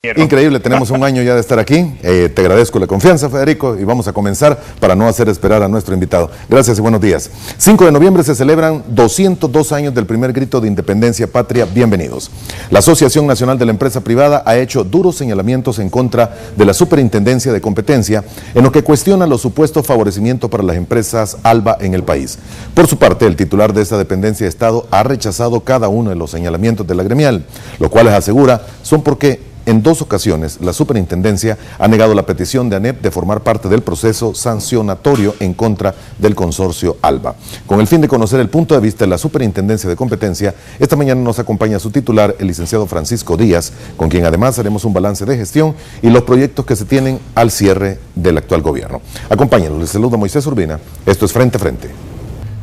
Increíble, tenemos un año ya de estar aquí. Te agradezco la confianza, Federico, y vamos a comenzar para no hacer esperar a nuestro invitado. Gracias y buenos días. 5 de noviembre se celebran 202 años del primer grito de independencia patria. Bienvenidos. La Asociación Nacional de la Empresa Privada ha hecho duros señalamientos en contra de la Superintendencia de Competencia, en lo que cuestiona los supuestos favorecimientos para las empresas ALBA en el país. Por su parte, el titular de esta dependencia de Estado ha rechazado cada uno de los señalamientos de la gremial, los cuales asegura son porque en 2 ocasiones, la superintendencia ha negado la petición de ANEP de formar parte del proceso sancionatorio en contra del consorcio ALBA. Con el fin de conocer el punto de vista de la superintendencia de competencia, esta mañana nos acompaña su titular, el licenciado Francisco Díaz, con quien además haremos un balance de gestión y los proyectos que se tienen al cierre del actual gobierno. Acompáñenos, les saluda Moisés Urbina, esto es Frente a Frente.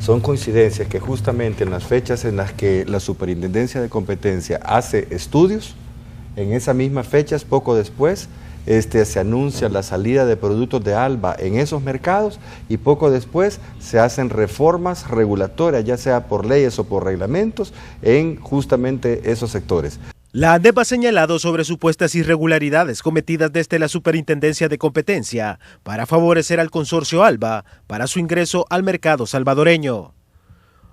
Son coincidencias que justamente en las fechas en las que la superintendencia de competencia hace estudios, en esas mismas fechas, poco después, se anuncia la salida de productos de ALBA en esos mercados y poco después se hacen reformas regulatorias, ya sea por leyes o por reglamentos, en justamente esos sectores. La ANEP ha señalado sobre supuestas irregularidades cometidas desde la Superintendencia de Competencia para favorecer al consorcio ALBA para su ingreso al mercado salvadoreño.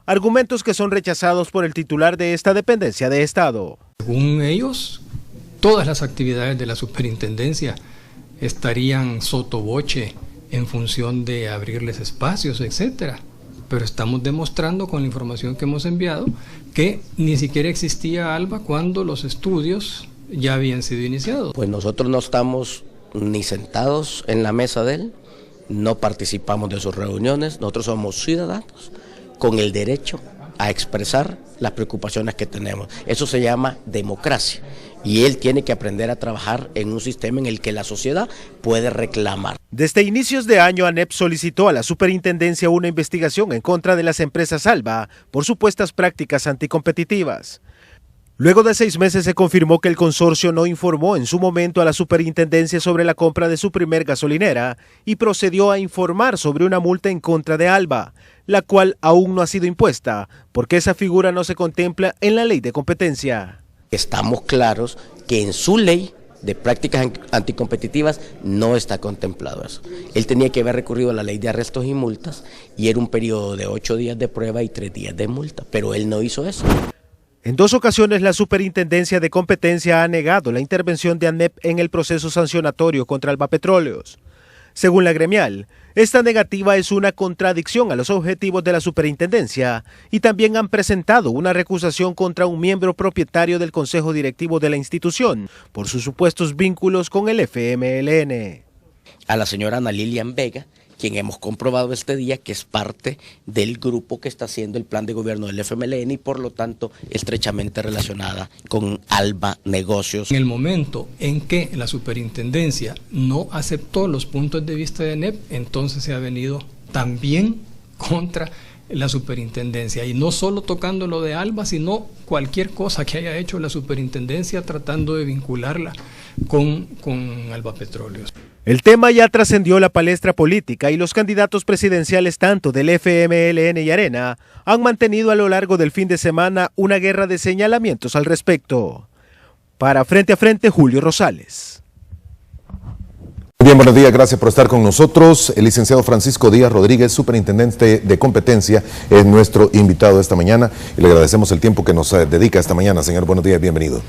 Argumentos que son rechazados por el titular de esta dependencia de Estado. Según ellos, todas las actividades de la superintendencia estarían sotovoce en función de abrirles espacios, etcétera. Pero estamos demostrando con la información que hemos enviado que ni siquiera existía ALBA cuando los estudios ya habían sido iniciados. Pues nosotros no estamos ni sentados en la mesa de él, no participamos de sus reuniones, nosotros somos ciudadanos con el derecho a expresar las preocupaciones que tenemos. Eso se llama democracia. Y él tiene que aprender a trabajar en un sistema en el que la sociedad puede reclamar. Desde inicios de año, ANEP solicitó a la superintendencia una investigación en contra de las empresas ALBA por supuestas prácticas anticompetitivas. Luego de 6 meses se confirmó que el consorcio no informó en su momento a la superintendencia sobre la compra de su primer gasolinera y procedió a informar sobre una multa en contra de ALBA, la cual aún no ha sido impuesta porque esa figura no se contempla en la ley de competencia. Estamos claros que en su ley de prácticas anticompetitivas no está contemplado eso. Él tenía que haber recurrido a la ley de arrestos y multas y era un periodo de 8 días de prueba y 3 días de multa, pero él no hizo eso. En 2 ocasiones la Superintendencia de Competencia ha negado la intervención de ANEP en el proceso sancionatorio contra ALBA Petróleos. Según la gremial, esta negativa es una contradicción a los objetivos de la superintendencia y también han presentado una recusación contra un miembro propietario del consejo directivo de la institución por sus supuestos vínculos con el FMLN. A la señora Ana Lilian Vega, quien hemos comprobado este día que es parte del grupo que está haciendo el plan de gobierno del FMLN y por lo tanto estrechamente relacionada con ALBA Negocios. En el momento en que la superintendencia no aceptó los puntos de vista de ANEP, entonces se ha venido también contra la superintendencia y no solo tocando lo de ALBA, sino cualquier cosa que haya hecho la superintendencia tratando de vincularla con ALBA Petróleos. El tema ya trascendió la palestra política y los candidatos presidenciales tanto del FMLN y Arena han mantenido a lo largo del fin de semana una guerra de señalamientos al respecto. Para Frente a Frente, Julio Rosales. Bien, buenos días, gracias por estar con nosotros. El licenciado Francisco Díaz Rodríguez, superintendente de competencia, es nuestro invitado esta mañana y le agradecemos el tiempo que nos dedica esta mañana. Señor, buenos días, bienvenido.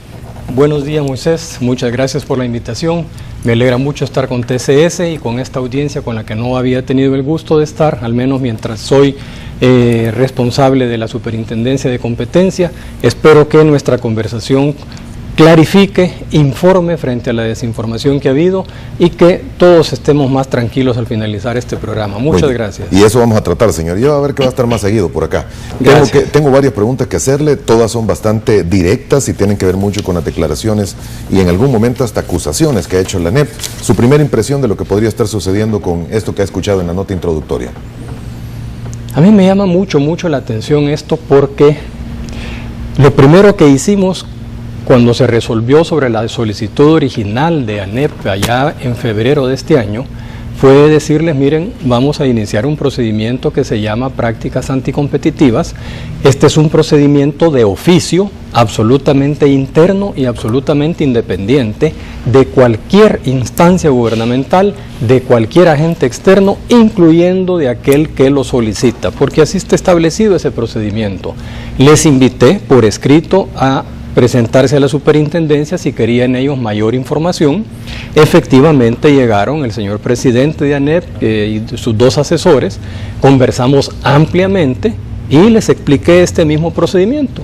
Buenos días, Moisés, muchas gracias por la invitación. Me alegra mucho estar con TCS y con esta audiencia con la que no había tenido el gusto de estar, al menos mientras soy responsable de la Superintendencia de Competencia. Espero que nuestra conversación clarifique, informe frente a la desinformación que ha habido y que todos estemos más tranquilos al finalizar este programa. Muchas gracias. Y eso vamos a tratar, señor. Yo a ver que va a estar más seguido por acá. Tengo varias preguntas que hacerle, todas son bastante directas y tienen que ver mucho con las declaraciones y en algún momento hasta acusaciones que ha hecho la ANEP. Su primera impresión de lo que podría estar sucediendo con esto que ha escuchado en la nota introductoria. A mí me llama mucho la atención esto porque lo primero que hicimos cuando se resolvió sobre la solicitud original de ANEP allá en febrero de este año fue decirles, miren, vamos a iniciar un procedimiento que se llama prácticas anticompetitivas. Este es un procedimiento de oficio, absolutamente interno y absolutamente independiente de cualquier instancia gubernamental, de cualquier agente externo, incluyendo de aquel que lo solicita, porque así está establecido ese procedimiento. Les invité por escrito a presentarse a la superintendencia si querían ellos mayor información. Efectivamente llegaron el señor presidente de ANEP y sus 2 asesores, conversamos ampliamente y les expliqué este mismo procedimiento.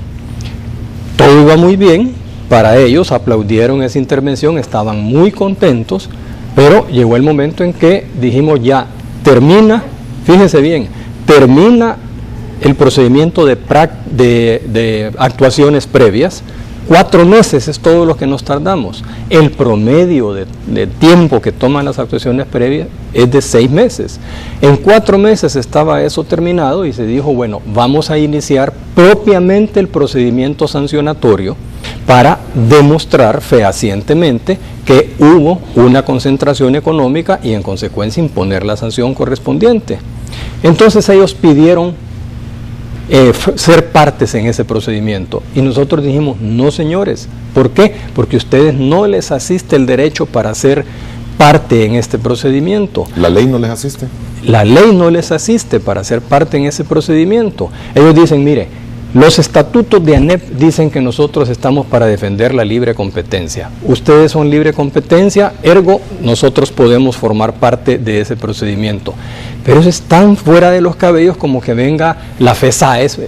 Todo iba muy bien, para ellos aplaudieron esa intervención, estaban muy contentos, pero llegó el momento en que dijimos ya, termina, fíjense bien, termina el procedimiento de actuaciones previas. 4 meses es todo lo que nos tardamos. El promedio de tiempo que toman las actuaciones previas es de 6 meses. En 4 meses estaba eso terminado y se dijo, bueno, vamos a iniciar propiamente el procedimiento sancionatorio para demostrar fehacientemente que hubo una concentración económica y en consecuencia imponer la sanción correspondiente. Entonces ellos pidieron ser partes en ese procedimiento y nosotros dijimos, no señores, ¿por qué? Porque a ustedes no les asiste el derecho para ser parte en este procedimiento. ¿La ley no les asiste? La ley no les asiste para ser parte en ese procedimiento. Ellos dicen, mire, los estatutos de ANEP dicen que nosotros estamos para defender la libre competencia. Ustedes son libre competencia, ergo nosotros podemos formar parte de ese procedimiento. Pero eso es tan fuera de los cabellos como que venga la FEDAES,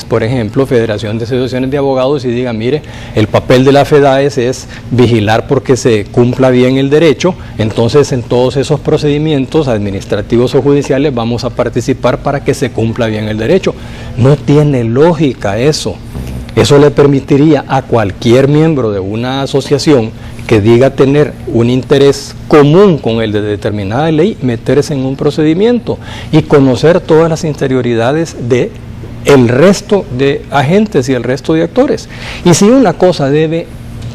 por ejemplo, Federación de Asociaciones de Abogados, y diga, mire, el papel de la FEDAES es vigilar porque se cumpla bien el derecho, entonces en todos esos procedimientos administrativos o judiciales vamos a participar para que se cumpla bien el derecho. No tiene lógica eso. Eso le permitiría a cualquier miembro de una asociación que diga tener un interés común con el de determinada ley, meterse en un procedimiento y conocer todas las interioridades de el resto de agentes y el resto de actores. Y si una cosa debe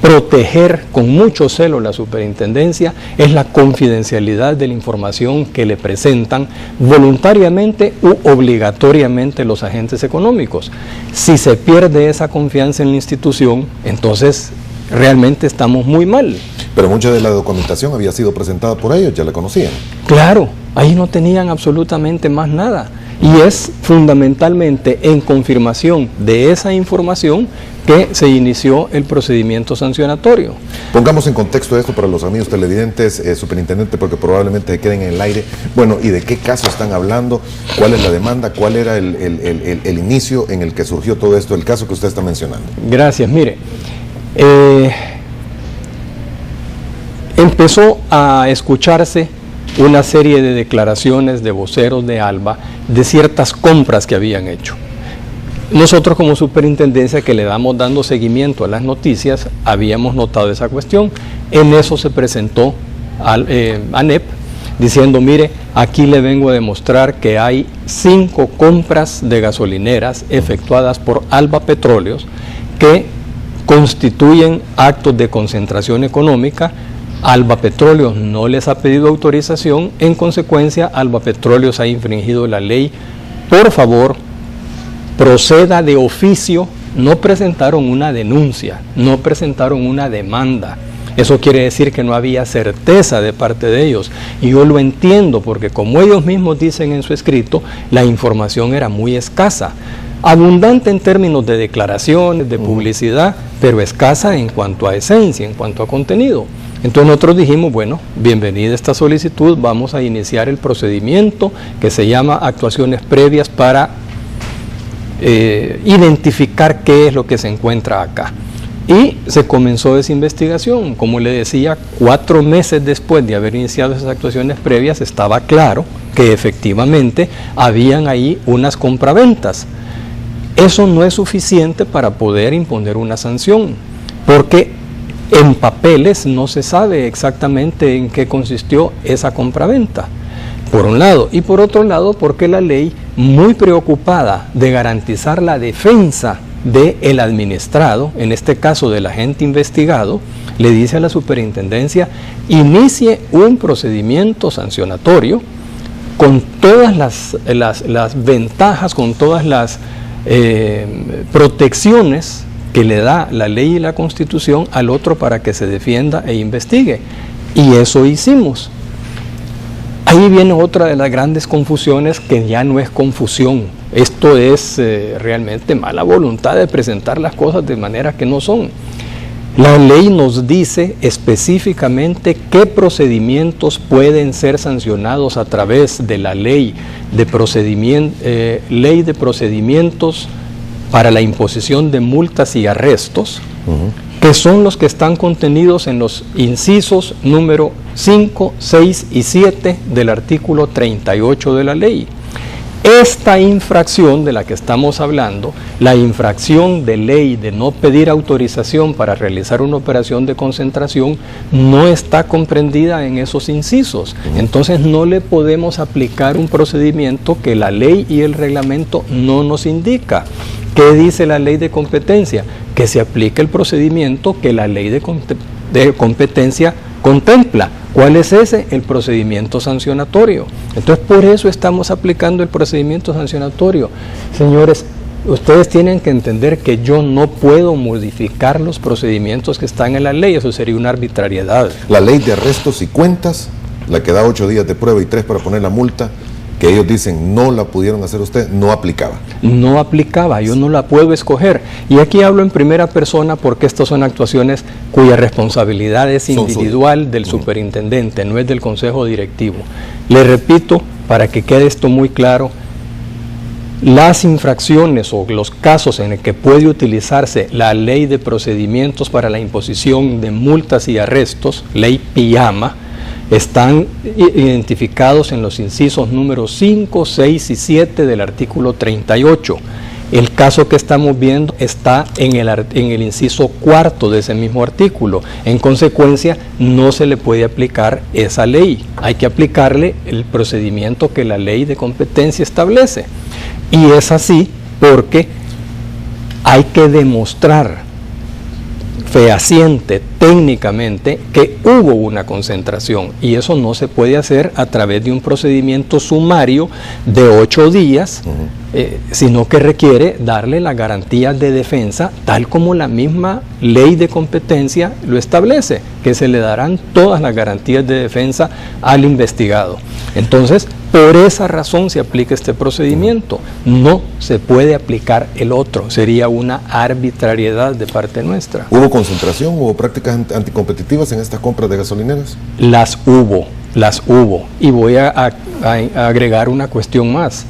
proteger con mucho celo la superintendencia es la confidencialidad de la información que le presentan voluntariamente u obligatoriamente los agentes económicos. Si se pierde esa confianza en la institución, entonces realmente estamos muy mal. Pero mucha de la documentación había sido presentada por ellos, ya la conocían. Claro, ahí no tenían absolutamente más nada. Y es fundamentalmente en confirmación de esa información que se inició el procedimiento sancionatorio. Pongamos en contexto esto para los amigos televidentes, superintendente, porque probablemente queden en el aire. Bueno, ¿y de qué caso están hablando? ¿Cuál es la demanda? ¿Cuál era el inicio en el que surgió todo esto, el caso que usted está mencionando? Gracias, mire. Empezó a escucharse una serie de declaraciones de voceros de ALBA de ciertas compras que habían hecho. Nosotros como superintendencia que le damos dando seguimiento a las noticias, habíamos notado esa cuestión. En eso se presentó ANEP diciendo, mire, aquí le vengo a demostrar que hay 5 compras de gasolineras efectuadas por ALBA Petróleos que constituyen actos de concentración económica. ALBA Petróleos no les ha pedido autorización, en consecuencia ALBA Petróleos ha infringido la ley. Por favor, proceda de oficio. No presentaron una denuncia, no presentaron una demanda. Eso quiere decir que no había certeza de parte de ellos. Y yo lo entiendo porque como ellos mismos dicen en su escrito, la información era muy escasa. Abundante en términos de declaraciones, de publicidad, pero escasa en cuanto a esencia, en cuanto a contenido. Entonces nosotros dijimos, bueno, bienvenida esta solicitud, vamos a iniciar el procedimiento que se llama actuaciones previas para identificar qué es lo que se encuentra acá. Y se comenzó esa investigación. Como le decía, 4 meses después de haber iniciado esas actuaciones previas, estaba claro que efectivamente habían ahí unas compraventas. Eso no es suficiente para poder imponer una sanción, porque en papeles no se sabe exactamente en qué consistió esa compraventa, por un lado, y por otro lado porque la ley, muy preocupada de garantizar la defensa del administrado, en este caso del agente investigado, le dice a la superintendencia: inicie un procedimiento sancionatorio con todas las ventajas, con todas las protecciones que le da la ley y la Constitución al otro para que se defienda e investigue. Y eso hicimos. Ahí viene otra de las grandes confusiones, que ya no es confusión. Esto es realmente mala voluntad de presentar las cosas de manera que no son. La ley nos dice específicamente qué procedimientos pueden ser sancionados a través de la ley de procedimientos para la imposición de multas y arrestos, que son los que están contenidos en los incisos número 5, 6 y 7 del artículo 38 de la ley. Esta infracción de la que estamos hablando, la infracción de ley de no pedir autorización para realizar una operación de concentración, no está comprendida en esos incisos. Entonces no le podemos aplicar un procedimiento que la ley y el reglamento no nos indica. ¿Qué dice la ley de competencia? Que se aplique el procedimiento que la ley de competencia contempla. ¿Cuál es ese? El procedimiento sancionatorio. Entonces, por eso estamos aplicando el procedimiento sancionatorio. Señores, ustedes tienen que entender que yo no puedo modificar los procedimientos que están en la ley. Eso sería una arbitrariedad. La ley de arrestos y cuentas, la que da 8 días de prueba y 3 para poner la multa, que ellos dicen no la pudieron hacer ustedes, no aplicaba. No aplicaba, yo no la puedo escoger. Y aquí hablo en primera persona porque estas son actuaciones cuya responsabilidad es individual del superintendente, no es del consejo directivo. Le repito, para que quede esto muy claro, las infracciones o los casos en el que puede utilizarse la ley de procedimientos para la imposición de multas y arrestos, ley Pijama, están identificados en los incisos números 5, 6 y 7 del artículo 38. El caso que estamos viendo está en el inciso 4 de ese mismo artículo. En consecuencia, no se le puede aplicar esa ley. Hay que aplicarle el procedimiento que la ley de competencia establece. Y es así porque hay que demostrar fehaciente técnicamente que hubo una concentración, y eso no se puede hacer a través de un procedimiento sumario de 8 días, sino que requiere darle las garantías de defensa tal como la misma ley de competencia lo establece, que se le darán todas las garantías de defensa al investigado. Entonces, por esa razón se aplica este procedimiento. No se puede aplicar el otro. Sería una arbitrariedad de parte nuestra. ¿Hubo concentración, hubo prácticas anticompetitivas en estas compras de gasolineras? Las hubo. Y voy a agregar una cuestión más.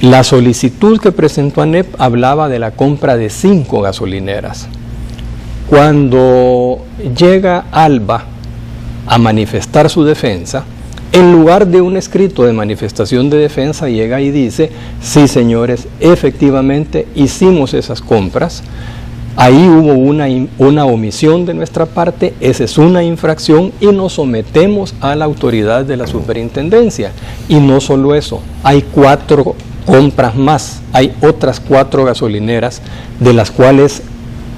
La solicitud que presentó ANEP hablaba de la compra de 5 gasolineras. Cuando llega Alba a manifestar su defensa, en lugar de un escrito de manifestación de defensa, llega y dice: sí, señores, efectivamente hicimos esas compras, ahí hubo una omisión de nuestra parte, esa es una infracción y nos sometemos a la autoridad de la superintendencia. Y no solo eso, hay 4 compras más, hay otras 4 gasolineras de las cuales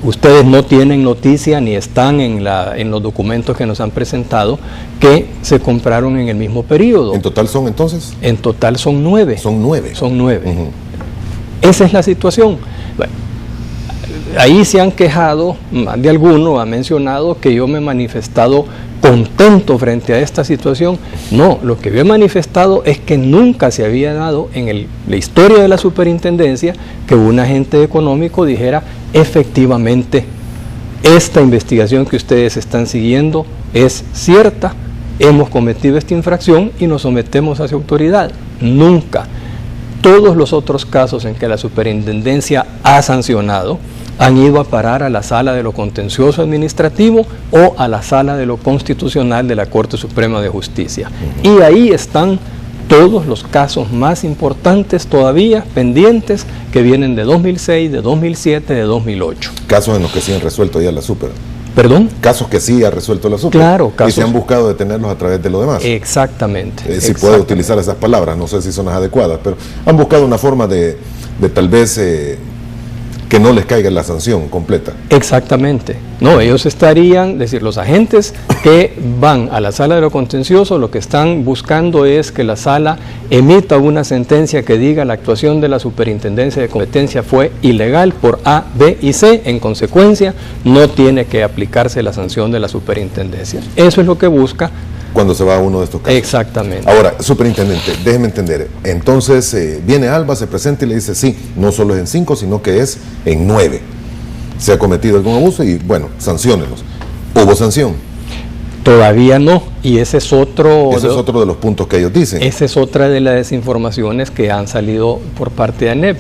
ustedes no tienen noticia ni están en los documentos que nos han presentado, que se compraron en el mismo periodo. ¿En total son entonces? En total son 9. Son 9. Son 9. Esa es la situación. Bueno, ahí se han quejado, más de alguno ha mencionado que yo me he manifestado contento frente a esta situación. No, lo que yo he manifestado es que nunca se había dado en la historia de la superintendencia que un agente económico dijera: efectivamente, esta investigación que ustedes están siguiendo es cierta, hemos cometido esta infracción y nos sometemos a esa autoridad. Nunca. Todos los otros casos en que la superintendencia ha sancionado han ido a parar a la sala de lo contencioso administrativo o a la sala de lo constitucional de la Corte Suprema de Justicia. Y ahí están todos los casos más importantes todavía pendientes, que vienen de 2006, de 2007, de 2008. Casos en los que sí han resuelto ya la super. ¿Perdón? Casos que sí ha resuelto la super. Claro, casos. Y se han buscado detenerlos a través de lo demás. Exactamente. Si puede utilizar esas palabras, no sé si son las adecuadas, pero han buscado una forma de tal vez que no les caiga la sanción completa. Exactamente. No, ellos estarían, es decir, los agentes que van a la sala de lo contencioso, lo que están buscando es que la sala emita una sentencia que diga la actuación de la Superintendencia de Competencia fue ilegal por A, B y C, en consecuencia no tiene que aplicarse la sanción de la Superintendencia. Eso es lo que busca. Cuando se va a uno de estos casos. Exactamente. Ahora, superintendente, déjeme entender, entonces viene Alba, se presenta y le dice, sí, no solo es en 5, sino que es en 9. Se ha cometido algún abuso y, bueno, sanciónenos. ¿Hubo sanción? Todavía no, y ese es otro... Ese es otro de los puntos que ellos dicen. Esa es otra de las desinformaciones que han salido por parte de ANEP.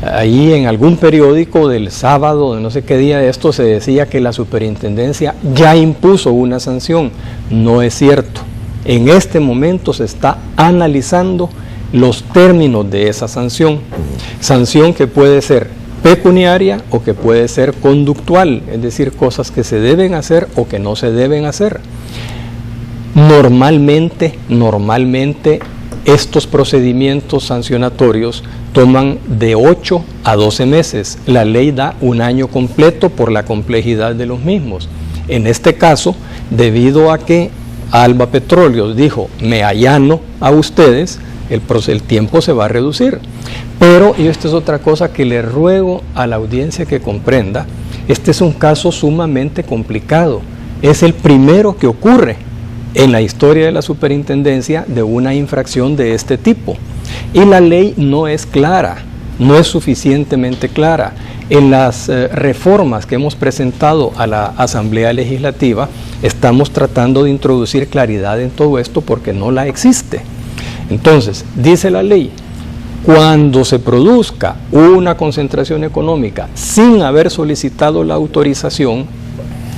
Ahí en algún periódico del sábado, de no sé qué día de esto, se decía que la superintendencia ya impuso una sanción. No es cierto. En este momento se está analizando los términos de esa sanción. Sanción que puede ser pecuniaria o que puede ser conductual, es decir, cosas que se deben hacer o que no se deben hacer. Normalmente estos procedimientos sancionatorios toman de 8 a 12 meses. La ley da un año completo por la complejidad de los mismos. En este caso, debido a que Alba Petróleos dijo, me allano a ustedes, el tiempo se va a reducir. Pero, y esta es otra cosa que le ruego a la audiencia que comprenda, este es un caso sumamente complicado. Es el primero que ocurre en la historia de la superintendencia de una infracción de este tipo. Y la ley no es clara, no es suficientemente clara. En las reformas que hemos presentado a la Asamblea Legislativa, estamos tratando de introducir claridad en todo esto porque no la existe. Entonces, dice la ley, cuando se produzca una concentración económica sin haber solicitado la autorización,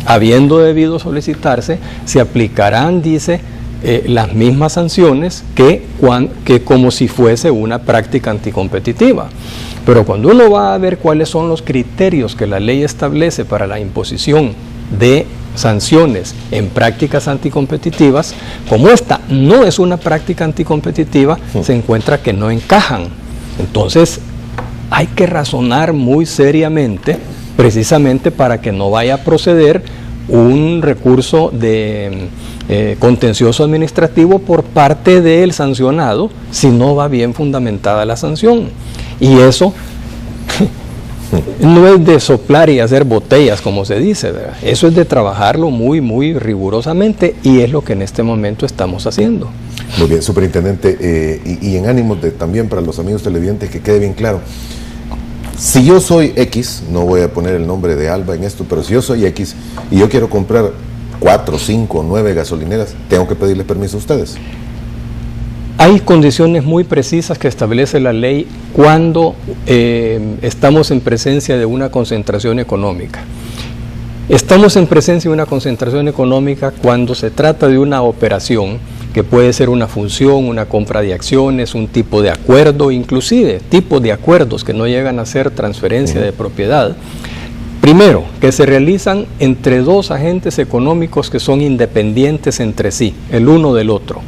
habiendo debido solicitarse, se aplicarán, dice, las mismas sanciones que como si fuese una práctica anticompetitiva. Pero cuando uno va a ver cuáles son los criterios que la ley establece para la imposición de sanciones en prácticas anticompetitivas, como esta no es una práctica anticompetitiva, se encuentra que no encajan. Entonces, hay que razonar muy seriamente, precisamente para que no vaya a proceder un recurso de contencioso administrativo por parte del sancionado si no va bien fundamentada la sanción. Y eso no es de soplar y hacer botellas, como se dice, ¿verdad? Eso es de trabajarlo muy, muy rigurosamente y es lo que en este momento estamos haciendo. Muy bien, superintendente, y en ánimos de también para los amigos televidentes que quede bien claro, si yo soy X, no voy a poner el nombre de Alba en esto, pero si yo soy X y yo quiero comprar 4, 5, 9 gasolineras, ¿tengo que pedirles permiso a ustedes? Hay condiciones muy precisas que establece la ley cuando estamos en presencia de una concentración económica. Estamos en presencia de una concentración económica cuando se trata de una operación que puede ser una función, una compra de acciones, un tipo de acuerdo, inclusive tipos de acuerdos que no llegan a ser transferencia de propiedad. Primero, que se realizan entre dos agentes económicos que son independientes entre sí, el uno del otro.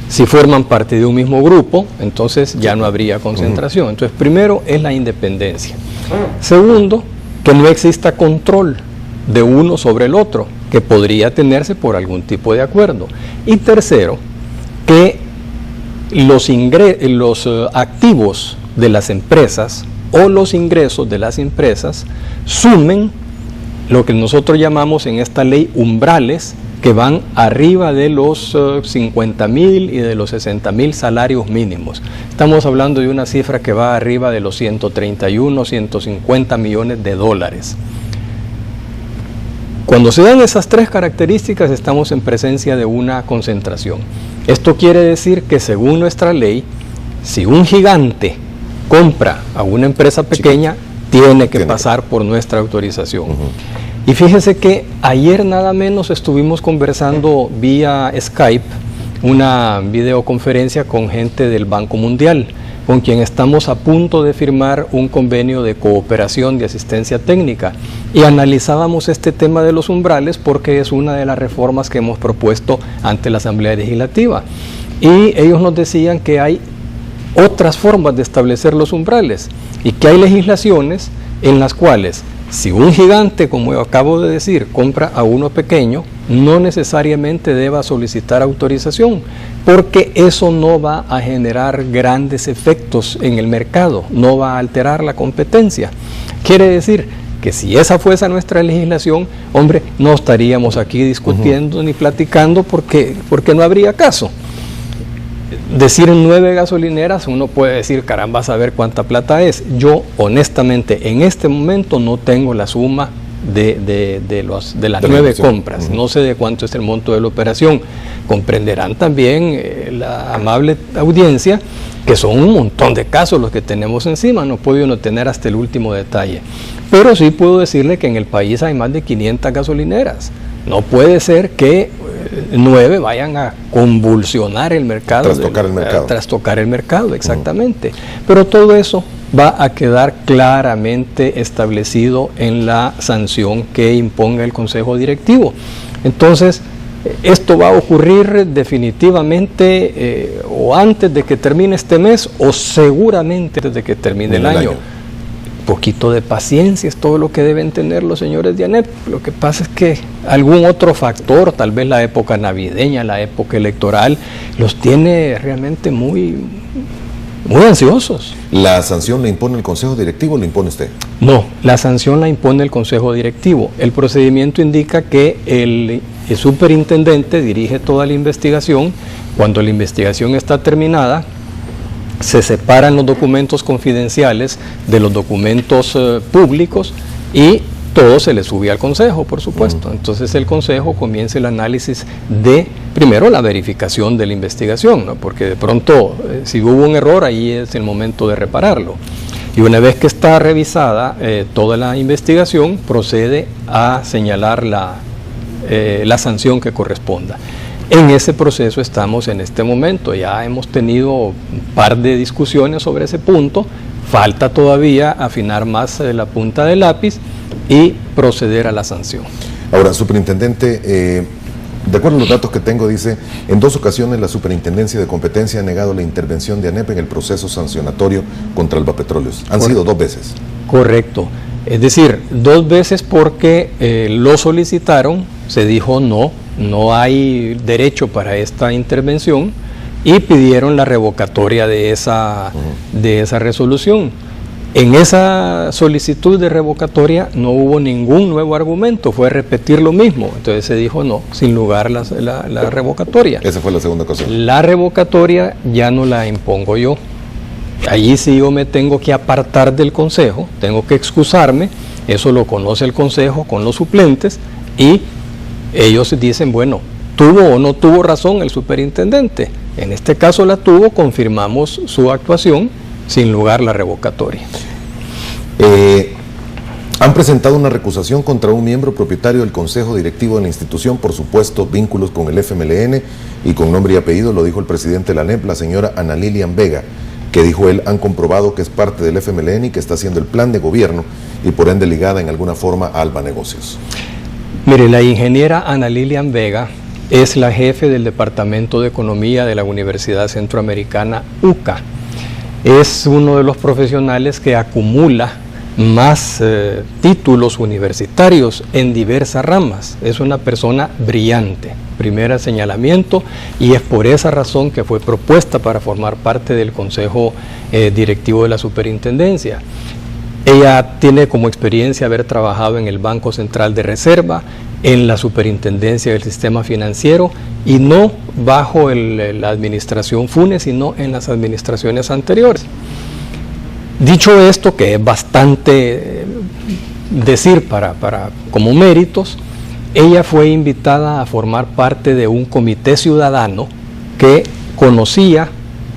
Si forman parte de un mismo grupo, entonces ya no habría concentración. Entonces, primero es la independencia. Segundo, que no exista control de uno sobre el otro, que podría tenerse por algún tipo de acuerdo. Y tercero, que los activos de las empresas o los ingresos de las empresas sumen lo que nosotros llamamos en esta ley umbrales, que van arriba de los 50,000 y de los 60,000 salarios mínimos. Estamos hablando de una cifra que va arriba de los 131, 150 millones de dólares. Cuando se dan esas tres características, estamos en presencia de una concentración. Esto quiere decir que según nuestra ley, si un gigante compra a una empresa pequeña, tiene que pasar por nuestra autorización. Y fíjese que ayer nada menos estuvimos conversando vía Skype, una videoconferencia con gente del Banco Mundial, con quien estamos a punto de firmar un convenio de cooperación de asistencia técnica. Y analizábamos este tema de los umbrales porque es una de las reformas que hemos propuesto ante la Asamblea Legislativa. Y ellos nos decían que hay otras formas de establecer los umbrales y que hay legislaciones en las cuales si un gigante, como acabo de decir, compra a uno pequeño, no necesariamente deba solicitar autorización, porque eso no va a generar grandes efectos en el mercado, no va a alterar la competencia. Quiere decir que si esa fuese nuestra legislación, hombre, no estaríamos aquí discutiendo ni platicando porque no habría caso. Decir 9 gasolineras, uno puede decir, caramba, a saber cuánta plata es. Yo, honestamente, en este momento no tengo la suma de las 9 compras. No sé de cuánto es el monto de la operación. Comprenderán también la amable audiencia que son un montón de casos los que tenemos encima. No puedo uno tener hasta el último detalle. Pero sí puedo decirle que en el país hay más de 500 gasolineras. No puede ser que 9 vayan a convulsionar el mercado. Trastocar el mercado, exactamente. Pero todo eso va a quedar claramente establecido en la sanción que imponga el Consejo Directivo. Entonces, esto va a ocurrir definitivamente o antes de que termine este mes o seguramente antes de que termine el año. Poquito de paciencia es todo lo que deben tener los señores de ANEP. Lo que pasa es que algún otro factor, tal vez la época navideña, la época electoral, los tiene realmente muy ansiosos. ¿La sanción la impone el Consejo Directivo o la impone usted? No, la sanción la impone el Consejo Directivo. El procedimiento indica que el superintendente dirige toda la investigación. Cuando la investigación está terminada, se separan los documentos confidenciales de los documentos públicos y todo se le sube al Consejo, por supuesto. Entonces el Consejo comienza el análisis de, primero, la verificación de la investigación, ¿no? Porque de pronto, si hubo un error, ahí es el momento de repararlo. Y una vez que está revisada toda la investigación, procede a señalar la sanción que corresponda. En ese proceso estamos en este momento, ya hemos tenido un par de discusiones sobre ese punto, falta todavía afinar más la punta del lápiz y proceder a la sanción. Ahora, superintendente, de acuerdo a los datos que tengo, dice, en 2 ocasiones la Superintendencia de Competencia ha negado la intervención de ANEP en el proceso sancionatorio contra Albapetróleos. Han sido 2 veces. Correcto. Es decir, 2 veces porque lo solicitaron, se dijo no hay derecho para esta intervención y pidieron la revocatoria de esa resolución. En esa solicitud de revocatoria no hubo ningún nuevo argumento, fue repetir lo mismo. Entonces se dijo no, sin lugar la revocatoria. Esa fue la segunda ocasión. La revocatoria ya no la impongo yo. Allí sí yo me tengo que apartar del Consejo, tengo que excusarme, eso lo conoce el Consejo con los suplentes y ellos dicen, bueno, ¿tuvo o no tuvo razón el superintendente? En este caso la tuvo, confirmamos su actuación, sin lugar la revocatoria. Han presentado una recusación contra un miembro propietario del Consejo Directivo de la institución por supuestos vínculos con el FMLN y con nombre y apellido, lo dijo el presidente de la ANEP, la señora Ana Lilian Vega, que dijo él, han comprobado que es parte del FMLN y que está haciendo el plan de gobierno y por ende ligada en alguna forma a Alba Negocios. Mire, la ingeniera Ana Lilian Vega es la jefe del Departamento de Economía de la Universidad Centroamericana UCA. Es uno de los profesionales que acumula más títulos universitarios en diversas ramas. Es una persona brillante, primer señalamiento, y es por esa razón que fue propuesta para formar parte del Consejo Directivo de la Superintendencia. Ella tiene como experiencia haber trabajado en el Banco Central de Reserva, en la Superintendencia del Sistema Financiero y no bajo la administración Funes, sino en las administraciones anteriores. Dicho esto, que es bastante decir como méritos, ella fue invitada a formar parte de un comité ciudadano que conocía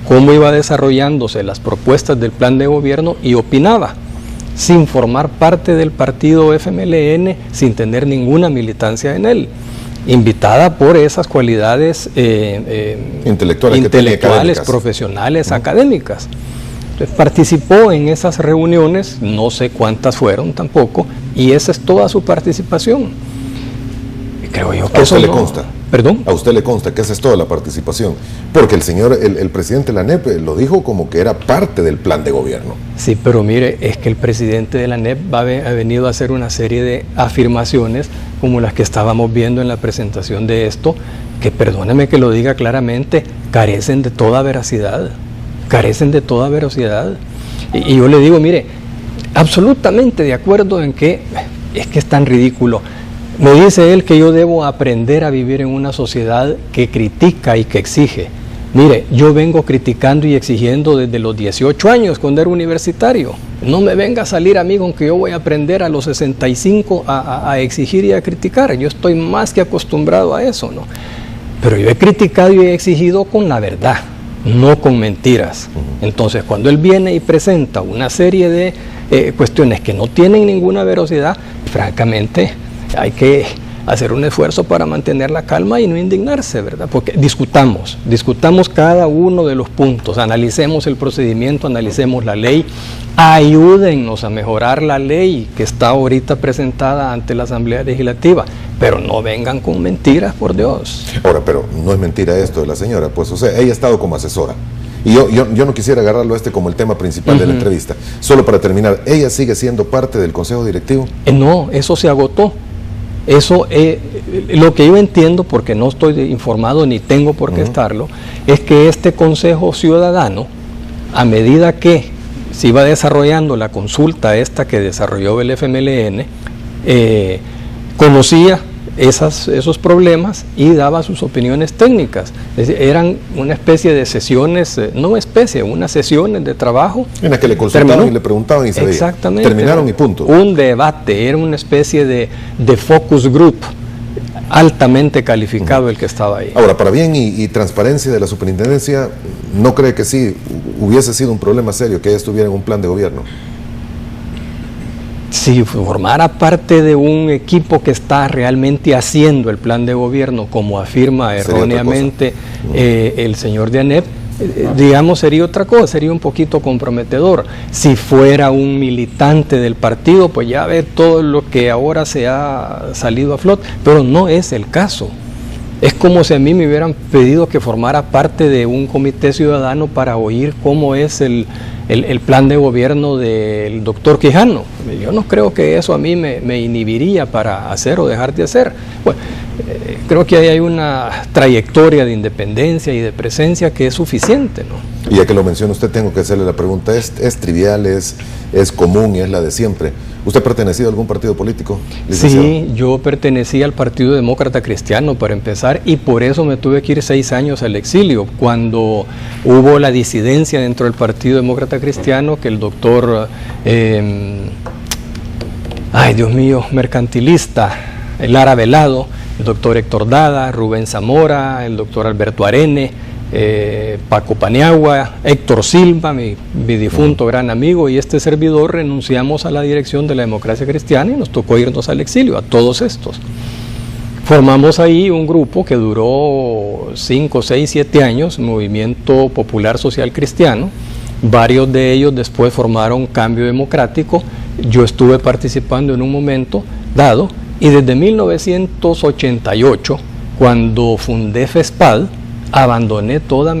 cómo iba desarrollándose las propuestas del plan de gobierno y opinaba, sin formar parte del partido FMLN, sin tener ninguna militancia en él, invitada por esas cualidades intelectuales, profesionales, académicas. Entonces, participó en esas reuniones, no sé cuántas fueron tampoco, y esa es toda su participación. Creo yo que eso le consta. ¿Perdón? A usted le consta que esa es toda la participación, porque el presidente de la ANEP lo dijo como que era parte del plan de gobierno. Sí, pero mire, es que el presidente de la ANEP ha venido a hacer una serie de afirmaciones como las que estábamos viendo en la presentación de esto, que perdóneme que lo diga claramente, carecen de toda veracidad, Y yo le digo, mire, absolutamente de acuerdo en que es tan ridículo. Me dice él que yo debo aprender a vivir en una sociedad que critica y que exige. Mire, yo vengo criticando y exigiendo desde los 18 años cuando era universitario. No me venga a salir a mí con que yo voy a aprender a los 65 a exigir y a criticar. Yo estoy más que acostumbrado a eso, ¿no? Pero yo he criticado y he exigido con la verdad, no con mentiras. Entonces, cuando él viene y presenta una serie de cuestiones que no tienen ninguna veracidad, francamente hay que hacer un esfuerzo para mantener la calma y no indignarse, ¿verdad? Porque discutamos cada uno de los puntos, analicemos el procedimiento, analicemos la ley, ayúdennos a mejorar la ley que está ahorita presentada ante la Asamblea Legislativa, pero no vengan con mentiras, por Dios. Ahora, pero no es mentira esto de la señora, pues, o sea, ella ha estado como asesora. Y yo no quisiera agarrarlo como el tema principal de la entrevista. Solo para terminar, ¿ella sigue siendo parte del Consejo Directivo? No, eso se agotó. Eso, lo que yo entiendo, porque no estoy informado ni tengo por qué estarlo, es que este Consejo Ciudadano, a medida que se iba desarrollando la consulta esta que desarrolló el FMLN, conocía esos problemas y daba sus opiniones técnicas. Es decir, eran una especie de sesiones, unas sesiones de trabajo. En las que le consultaban y le preguntaban y se veía. Exactamente. Terminaron y punto. Un debate, era una especie de focus group altamente calificado el que estaba ahí. Ahora, para bien y transparencia de la superintendencia, ¿no cree que sí hubiese sido un problema serio que ella estuviera en un plan de gobierno? Si formara parte de un equipo que está realmente haciendo el plan de gobierno, como afirma erróneamente el señor de ANEP, digamos, sería otra cosa, sería un poquito comprometedor. Si fuera un militante del partido, pues ya ve todo lo que ahora se ha salido a flote, pero no es el caso. Es como si a mí me hubieran pedido que formara parte de un comité ciudadano para oír cómo es el plan de gobierno del doctor Quijano. Yo no creo que eso a mí me inhibiría para hacer o dejar de hacer. Bueno, creo que ahí hay una trayectoria de independencia y de presencia que es suficiente, ¿no? Y ya que lo menciona usted, tengo que hacerle la pregunta. ¿Es trivial, es común y es la de siempre? ¿Usted ha pertenecido a algún partido político, licenciado? Sí, yo pertenecía al Partido Demócrata Cristiano para empezar, y por eso me tuve que ir 6 años al exilio, cuando hubo la disidencia dentro del Partido Demócrata Cristiano, que el doctor, mercantilista, Lara Velado, el doctor Héctor Dada, Rubén Zamora, el doctor Alberto Arene, Paco Paniagua, Héctor Silva, mi difunto gran amigo, y este servidor renunciamos a la dirección de la Democracia Cristiana y nos tocó irnos al exilio, a todos estos. Formamos ahí un grupo que duró 5, 6, 7 años, Movimiento Popular Social Cristiano. Varios de ellos después formaron Cambio Democrático. Yo estuve participando en un momento dado, y desde 1988, cuando fundé FESPAD, abandoné toda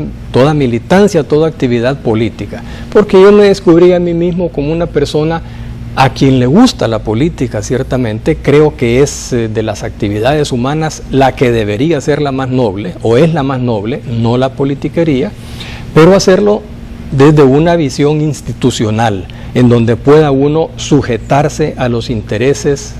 militancia, toda actividad política, porque yo me descubrí a mí mismo como una persona a quien le gusta la política, ciertamente. Creo que es de las actividades humanas la que debería ser la más noble, o es la más noble, no la politiquería, pero hacerlo desde una visión institucional, en donde pueda uno sujetarse a los intereses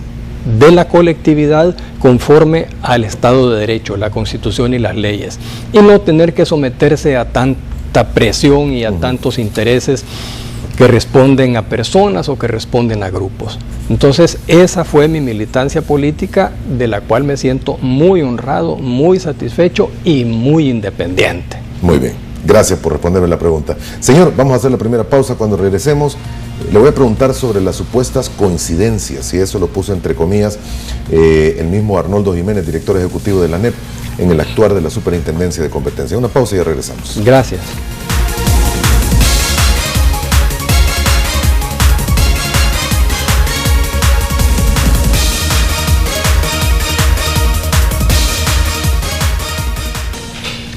de la colectividad conforme al Estado de Derecho, la Constitución y las leyes, y no tener que someterse a tanta presión y a tantos intereses que responden a personas o que responden a grupos. Entonces, esa fue mi militancia política, de la cual me siento muy honrado, muy satisfecho y muy independiente. Muy bien, gracias por responderme la pregunta. Señor, vamos a hacer la primera pausa. Cuando regresemos, le voy a preguntar sobre las supuestas coincidencias, y eso lo puso entre comillas el mismo Arnoldo Jiménez, director ejecutivo de la ANEP, en el actuar de la Superintendencia de Competencia. Una pausa y ya regresamos. Gracias.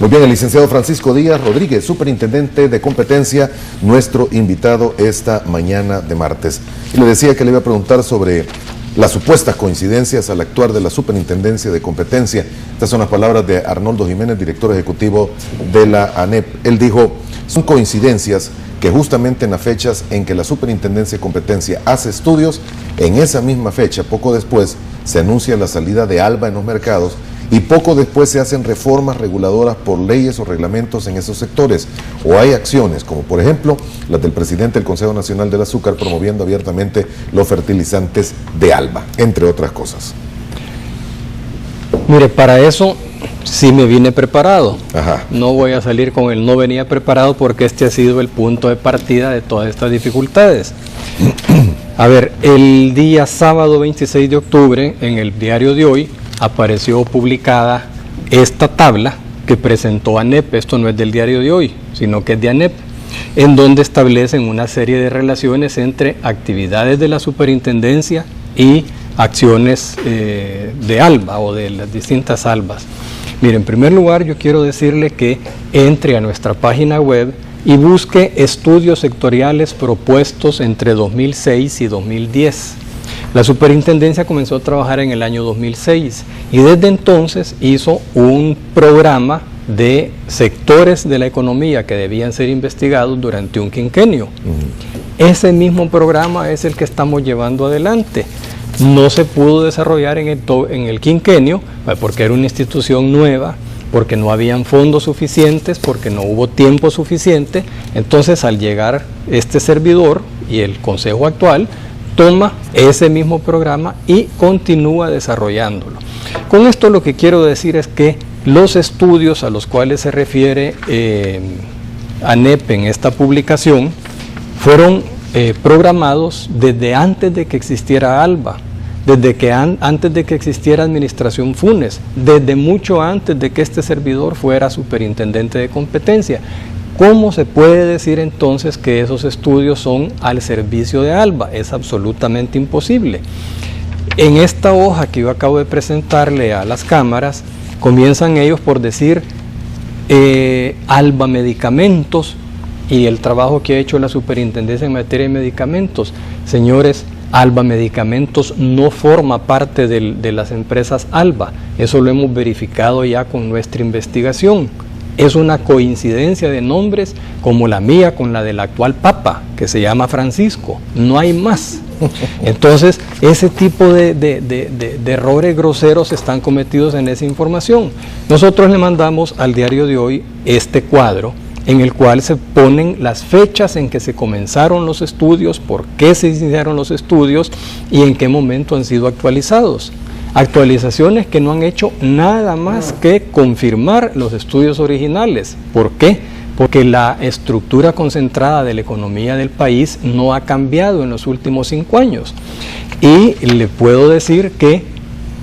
Muy bien, el licenciado Francisco Díaz Rodríguez, superintendente de competencia, nuestro invitado esta mañana de martes. Y le decía que le iba a preguntar sobre las supuestas coincidencias al actuar de la superintendencia de competencia. Estas son las palabras de Arnoldo Jiménez, director ejecutivo de la ANEP. Él dijo, son coincidencias que justamente en las fechas en que la superintendencia de competencia hace estudios, en esa misma fecha, poco después, se anuncia la salida de ALBA en los mercados y poco después se hacen reformas reguladoras por leyes o reglamentos en esos sectores. O hay acciones, como por ejemplo las del presidente del Consejo Nacional del Azúcar promoviendo abiertamente los fertilizantes de ALBA, entre otras cosas. Mire, para eso sí me vine preparado. Ajá. No voy a salir con el no venía preparado porque este ha sido el punto de partida de todas estas dificultades. A ver, el día sábado 26 de octubre, en el diario de hoy, apareció publicada esta tabla que presentó ANEP. Esto no es del diario de hoy, sino que es de ANEP, en donde establecen una serie de relaciones entre actividades de la superintendencia y acciones de ALBA o de las distintas ALBAs. Mire, en primer lugar yo quiero decirle que entre a nuestra página web y busque estudios sectoriales propuestos entre 2006 y 2010. La superintendencia comenzó a trabajar en el año 2006 y desde entonces hizo un programa de sectores de la economía que debían ser investigados durante un quinquenio. Ese mismo programa es el que estamos llevando adelante. No se pudo desarrollar en el quinquenio porque era una institución nueva, porque no habían fondos suficientes, porque no hubo tiempo suficiente. Entonces, al llegar este servidor y el consejo actual, toma ese mismo programa y continúa desarrollándolo. Con esto lo que quiero decir es que los estudios a los cuales se refiere ANEP en esta publicación fueron programados desde antes de que existiera ALBA, antes de que existiera Administración Funes, desde mucho antes de que este servidor fuera superintendente de competencia. ¿Cómo se puede decir entonces que esos estudios son al servicio de ALBA? Es absolutamente imposible. En esta hoja que yo acabo de presentarle a las cámaras, comienzan ellos por decir ALBA Medicamentos y el trabajo que ha hecho la superintendencia en materia de medicamentos. Señores, ALBA Medicamentos no forma parte de las empresas ALBA. Eso lo hemos verificado ya con nuestra investigación. Es una coincidencia de nombres como la mía con la del actual Papa, que se llama Francisco. No hay más. Entonces, ese tipo de errores groseros están cometidos en esa información. Nosotros le mandamos al diario de hoy este cuadro en el cual se ponen las fechas en que se comenzaron los estudios, por qué se iniciaron los estudios y en qué momento han sido actualizados. Actualizaciones que no han hecho nada más que confirmar los estudios originales. ¿Por qué? Porque la estructura concentrada de la economía del país no ha cambiado en los últimos 5 años. Y le puedo decir que,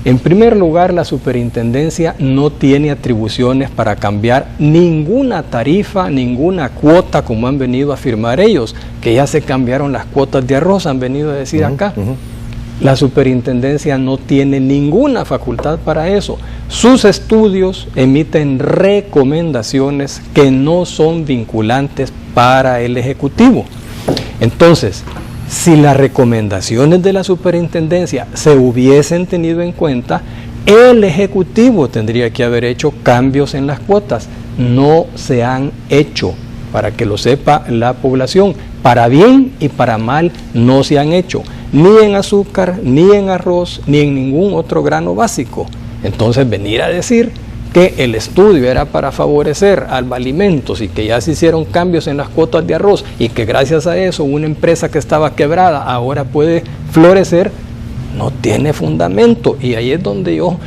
en primer lugar, la superintendencia no tiene atribuciones para cambiar ninguna tarifa, ninguna cuota, como han venido a afirmar ellos, que ya se cambiaron las cuotas de arroz, han venido a decir acá. La superintendencia no tiene ninguna facultad para eso. Sus estudios emiten recomendaciones que no son vinculantes para el Ejecutivo. Entonces, si las recomendaciones de la superintendencia se hubiesen tenido en cuenta, el Ejecutivo tendría que haber hecho cambios en las cuotas. No se han hecho, para que lo sepa la población. Para bien y para mal no se han hecho, ni en azúcar, ni en arroz, ni en ningún otro grano básico. Entonces, venir a decir que el estudio era para favorecer ALBA Alimentos y que ya se hicieron cambios en las cuotas de arroz y que gracias a eso una empresa que estaba quebrada ahora puede florecer, no tiene fundamento. Y ahí es donde yo,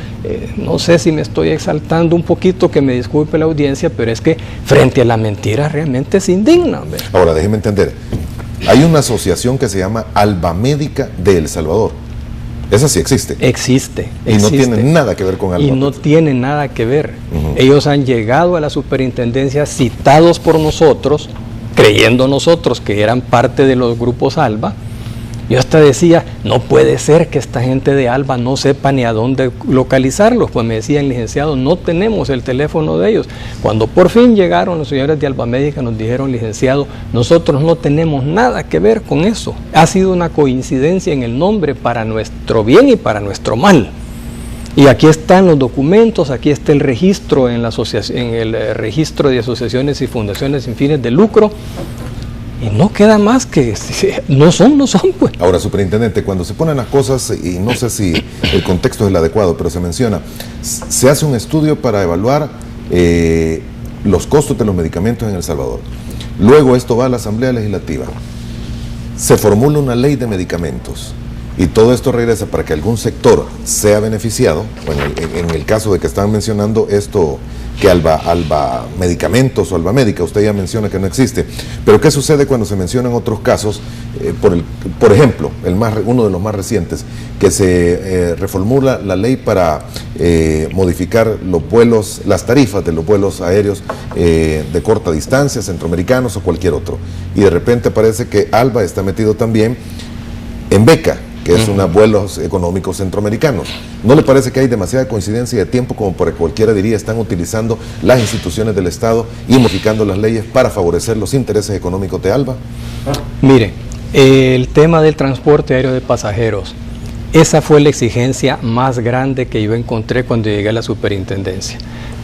no sé si me estoy exaltando un poquito, que me disculpe la audiencia, pero es que frente a la mentira realmente se indigna. ¿Ve? Ahora, déjeme entender, hay una asociación que se llama ALBA Médica de El Salvador. Esa sí existe. Existe. Y no tiene nada que ver con ALBA. Y no tiene nada que ver. Ellos han llegado a la superintendencia citados por nosotros, creyendo nosotros que eran parte de los grupos ALBA, Yo hasta decía, no puede ser que esta gente de Alba no sepa ni a dónde localizarlos. Pues me decían, licenciado, no tenemos el teléfono de ellos. Cuando por fin llegaron los señores de Alba Médica, nos dijeron, licenciado, nosotros no tenemos nada que ver con eso. Ha sido una coincidencia en el nombre para nuestro bien y para nuestro mal. Y aquí están los documentos, aquí está el registro en el registro de asociaciones y fundaciones sin fines de lucro. Y no queda más que, no son, pues. Ahora, superintendente, cuando se ponen las cosas, y no sé si el contexto es el adecuado, pero se menciona, se hace un estudio para evaluar los costos de los medicamentos en El Salvador. Luego esto va a la Asamblea Legislativa. Se formula una ley de medicamentos. Y todo esto regresa para que algún sector sea beneficiado. Bueno, en el caso de que estaban mencionando esto, que Alba Medicamentos o Alba Médica, usted ya menciona que no existe. Pero ¿qué sucede cuando se mencionan otros casos? Por ejemplo, uno de los más recientes, que se reformula la ley para modificar los vuelos, las tarifas de los vuelos aéreos de corta distancia, centroamericanos o cualquier otro. Y de repente parece que Alba está metido también en beca, que es unos vuelos económicos centroamericanos. ¿No le parece que hay demasiada coincidencia de tiempo como para que cualquiera diría están utilizando las instituciones del Estado y modificando las leyes para favorecer los intereses económicos de Alba? Mire, el tema del transporte aéreo de pasajeros, esa fue la exigencia más grande que yo encontré cuando llegué a la superintendencia.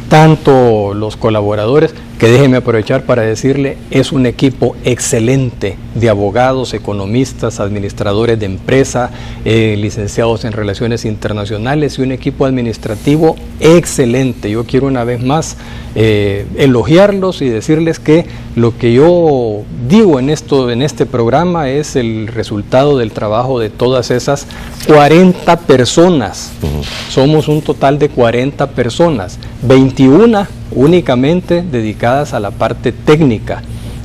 Tanto los colaboradores, que déjenme aprovechar para decirle, es un equipo excelente de abogados, economistas, administradores de empresa, licenciados en relaciones internacionales y un equipo administrativo excelente. Yo quiero una vez más elogiarlos y decirles que lo que yo digo en este programa es el resultado del trabajo de todas esas 40 personas. Somos un total de 40 personas, 21 únicamente dedicadas a la parte técnica,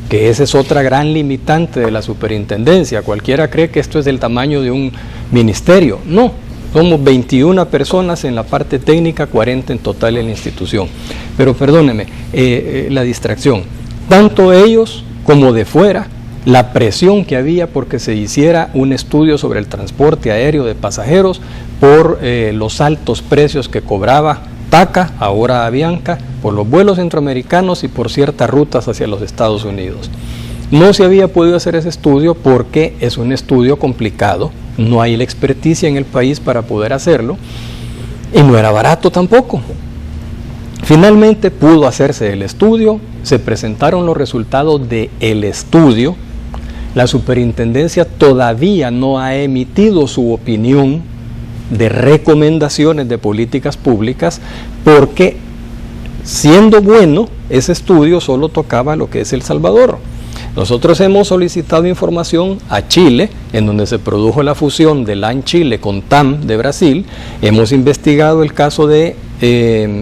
que esa es otra gran limitante de la superintendencia. Cualquiera cree que esto es del tamaño de un ministerio. No, somos 21 personas en la parte técnica, 40 en total en la institución. Pero perdóneme, la distracción, tanto ellos como de fuera, la presión que había porque se hiciera un estudio sobre el transporte aéreo de pasajeros por los altos precios que cobraba TACA, ahora Avianca, por los vuelos centroamericanos y por ciertas rutas hacia los Estados Unidos. No se había podido hacer ese estudio porque es un estudio complicado, no hay la experticia en el país para poder hacerlo y no era barato tampoco. Finalmente pudo hacerse el estudio, se presentaron los resultados del estudio, la superintendencia todavía no ha emitido su opinión de recomendaciones de políticas públicas porque, siendo bueno, ese estudio solo tocaba lo que es El Salvador. Nosotros hemos solicitado información a Chile, en donde se produjo la fusión de LAN Chile con TAM de Brasil. Hemos investigado el caso de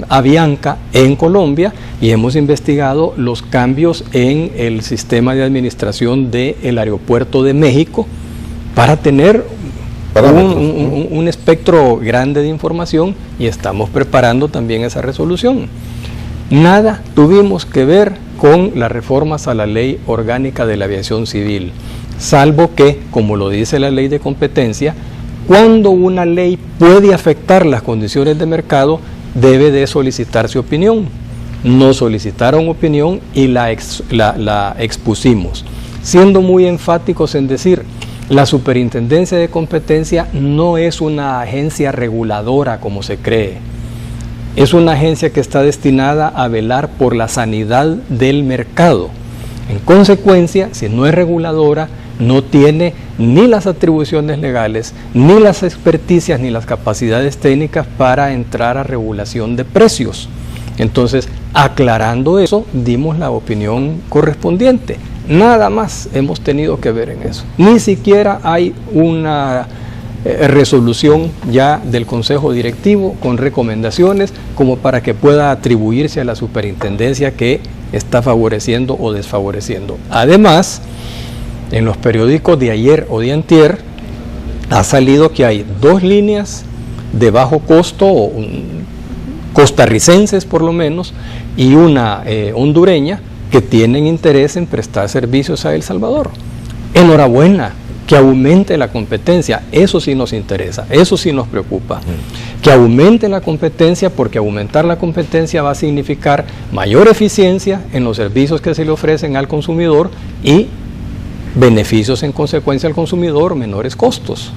Avianca en Colombia y hemos investigado los cambios en el sistema de administración del aeropuerto de México para tener un espectro grande de información y estamos preparando también esa resolución. Nada tuvimos que ver con las reformas a la Ley Orgánica de la Aviación Civil, salvo que, como lo dice la Ley de Competencia, cuando una ley puede afectar las condiciones de mercado, debe de solicitarse opinión. No solicitaron opinión y la expusimos, siendo muy enfáticos en decir: la Superintendencia de Competencia no es una agencia reguladora como se cree. Es una agencia que está destinada a velar por la sanidad del mercado. En consecuencia, si no es reguladora, no tiene ni las atribuciones legales, ni las experticias, ni las capacidades técnicas para entrar a regulación de precios. Entonces, aclarando eso, dimos la opinión correspondiente. Nada más hemos tenido que ver en eso. Ni siquiera hay una resolución ya del Consejo Directivo con recomendaciones como para que pueda atribuirse a la superintendencia que está favoreciendo o desfavoreciendo. Además, en los periódicos de ayer o de antier ha salido que hay 2 líneas de bajo costo, costarricenses por lo menos, y una hondureña, que tienen interés en prestar servicios a El Salvador. Enhorabuena, que aumente la competencia. Eso sí nos interesa, eso sí nos preocupa. Que aumente la competencia, porque aumentar la competencia va a significar mayor eficiencia en los servicios que se le ofrecen al consumidor y beneficios en consecuencia al consumidor, menores costos.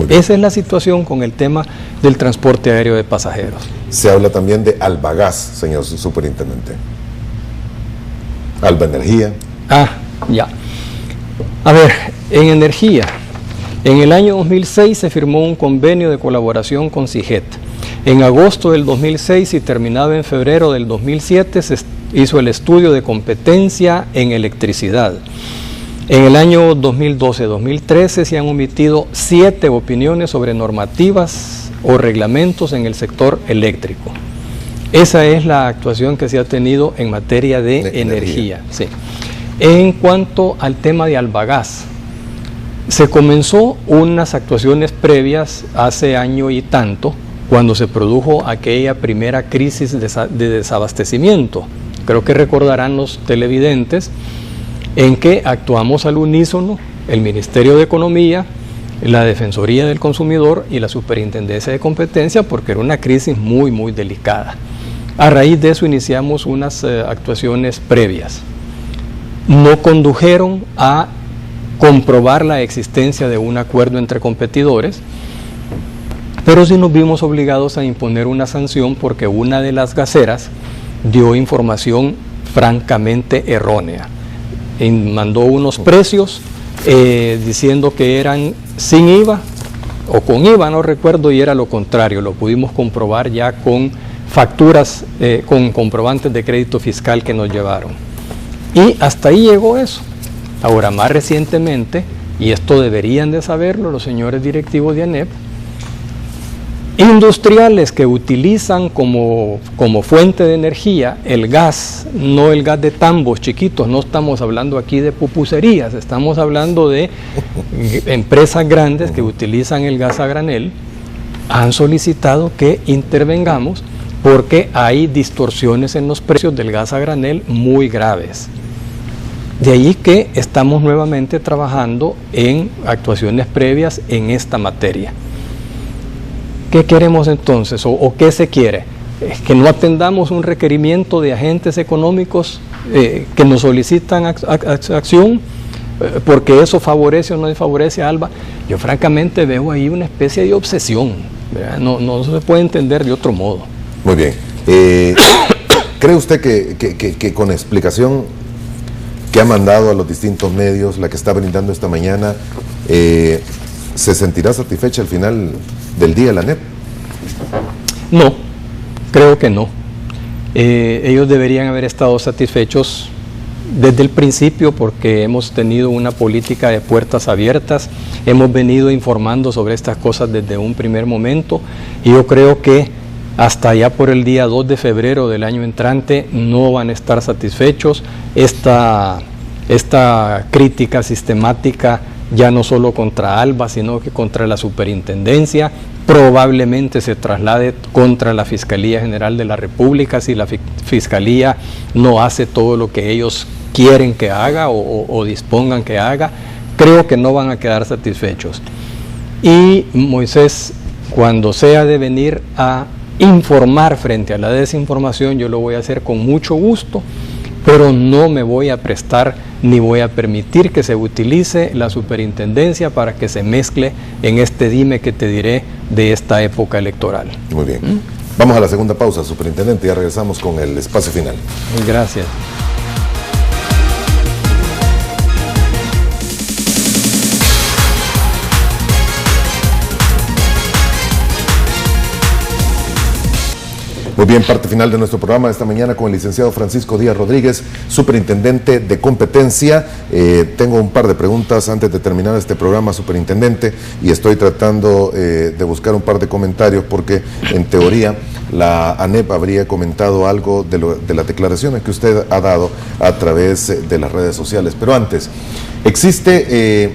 Esa es la situación con el tema del transporte aéreo de pasajeros. Se habla también de Albagas, señor superintendente. Alba Energía. Ya. A ver, en energía, en el año 2006 se firmó un convenio de colaboración con CIGET. En agosto del 2006 y terminado en febrero del 2007 se hizo el estudio de competencia en electricidad. En el año 2012-2013 se han emitido 7 opiniones sobre normativas o reglamentos en el sector eléctrico. Esa es la actuación que se ha tenido en materia de energía. Sí. En cuanto al tema de Albagas, se comenzó unas actuaciones previas hace año y tanto, cuando se produjo aquella primera crisis de desabastecimiento. Creo que recordarán los televidentes en que actuamos al unísono el Ministerio de Economía, la Defensoría del Consumidor y la Superintendencia de Competencia, porque era una crisis muy, muy delicada. A raíz de eso iniciamos unas actuaciones previas. No condujeron a comprobar la existencia de un acuerdo entre competidores, pero sí nos vimos obligados a imponer una sanción porque una de las gaseras dio información francamente errónea. Mandó unos precios diciendo que eran sin IVA o con IVA, no recuerdo, y era lo contrario. Lo pudimos comprobar ya con facturas, con comprobantes de crédito fiscal que nos llevaron. Y hasta ahí llegó eso. Ahora, más recientemente, y esto deberían de saberlo los señores directivos de ANEP, industriales que utilizan como fuente de energía el gas, no el gas de tambos chiquitos, no estamos hablando aquí de pupuserías, estamos hablando de empresas grandes que utilizan el gas a granel, han solicitado que intervengamos porque hay distorsiones en los precios del gas a granel muy graves. De ahí que estamos nuevamente trabajando en actuaciones previas en esta materia. ¿Qué queremos entonces o qué se quiere? Que no atendamos un requerimiento de agentes económicos que nos solicitan acción porque eso favorece o no desfavorece a Alba. Yo francamente veo ahí una especie de obsesión, ¿verdad? No se puede entender de otro modo. Muy bien. ¿Cree usted que con la explicación que ha mandado a los distintos medios, la que está brindando esta mañana, se sentirá satisfecha al final del día la ANEP? No, creo que no. Ellos deberían haber estado satisfechos desde el principio porque hemos tenido una política de puertas abiertas, hemos venido informando sobre estas cosas desde un primer momento y yo creo que hasta allá por el día 2 de febrero del año entrante no van a estar satisfechos. Esta crítica sistemática ya no solo contra Alba, sino que contra la superintendencia, probablemente se traslade contra la Fiscalía General de la República si la Fiscalía no hace todo lo que ellos quieren que haga o dispongan que haga. Creo que no van a quedar satisfechos. Y Moisés, cuando sea de venir a informar frente a la desinformación, yo lo voy a hacer con mucho gusto, pero no me voy a prestar ni voy a permitir que se utilice la superintendencia para que se mezcle en este dime que te diré de esta época electoral. Muy bien. Vamos a la segunda pausa, superintendente, y ya regresamos con el espacio final. Gracias. Muy bien, parte final de nuestro programa esta mañana con el licenciado Francisco Díaz Rodríguez, superintendente de competencia. Tengo un par de preguntas antes de terminar este programa, superintendente, y estoy tratando de buscar un par de comentarios porque en teoría la ANEP habría comentado algo de las declaraciones que usted ha dado a través de las redes sociales. Pero antes, existe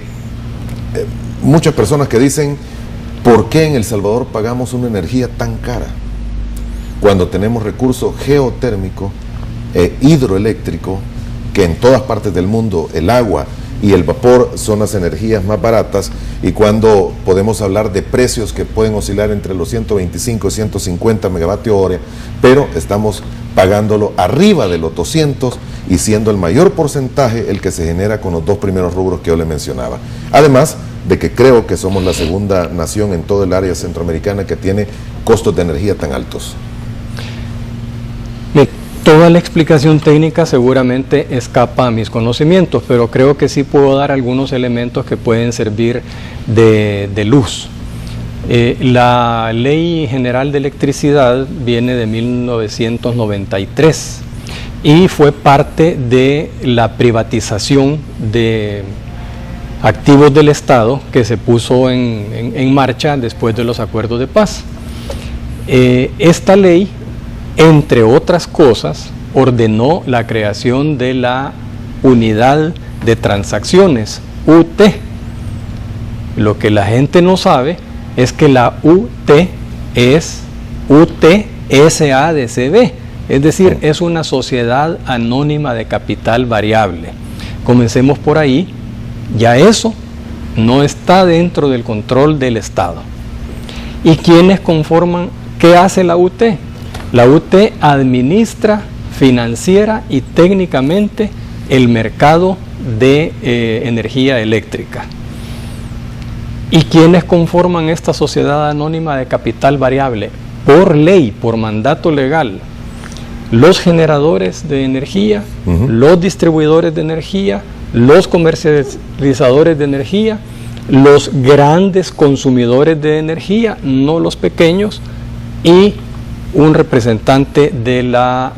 muchas personas que dicen, ¿por qué en El Salvador pagamos una energía tan cara cuando tenemos recurso geotérmico, hidroeléctrico, que en todas partes del mundo el agua y el vapor son las energías más baratas, y cuando podemos hablar de precios que pueden oscilar entre los 125 y 150 megavatios hora, pero estamos pagándolo arriba de los 200 y siendo el mayor porcentaje el que se genera con los dos primeros rubros que yo le mencionaba. Además de que creo que somos la segunda nación en todo el área centroamericana que tiene costos de energía tan altos. Toda la explicación técnica seguramente escapa a mis conocimientos, pero creo que sí puedo dar algunos elementos que pueden servir de luz. La Ley General de Electricidad viene de 1993 y fue parte de la privatización de activos del Estado que se puso en marcha después de los acuerdos de paz. Esta ley, entre otras cosas, ordenó la creación de la Unidad de Transacciones, UT. Lo que la gente no sabe es que la UT es UTSADCB, es decir, es una sociedad anónima de capital variable. Comencemos por ahí, ya eso no está dentro del control del Estado. ¿Y quiénes conforman? ¿Qué hace la UT? La UT administra financiera y técnicamente el mercado de energía eléctrica. ¿Y quiénes conforman esta sociedad anónima de capital variable? Por ley, por mandato legal, los generadores de energía, los distribuidores de energía, los comercializadores de energía, los grandes consumidores de energía, no los pequeños, y un representante de la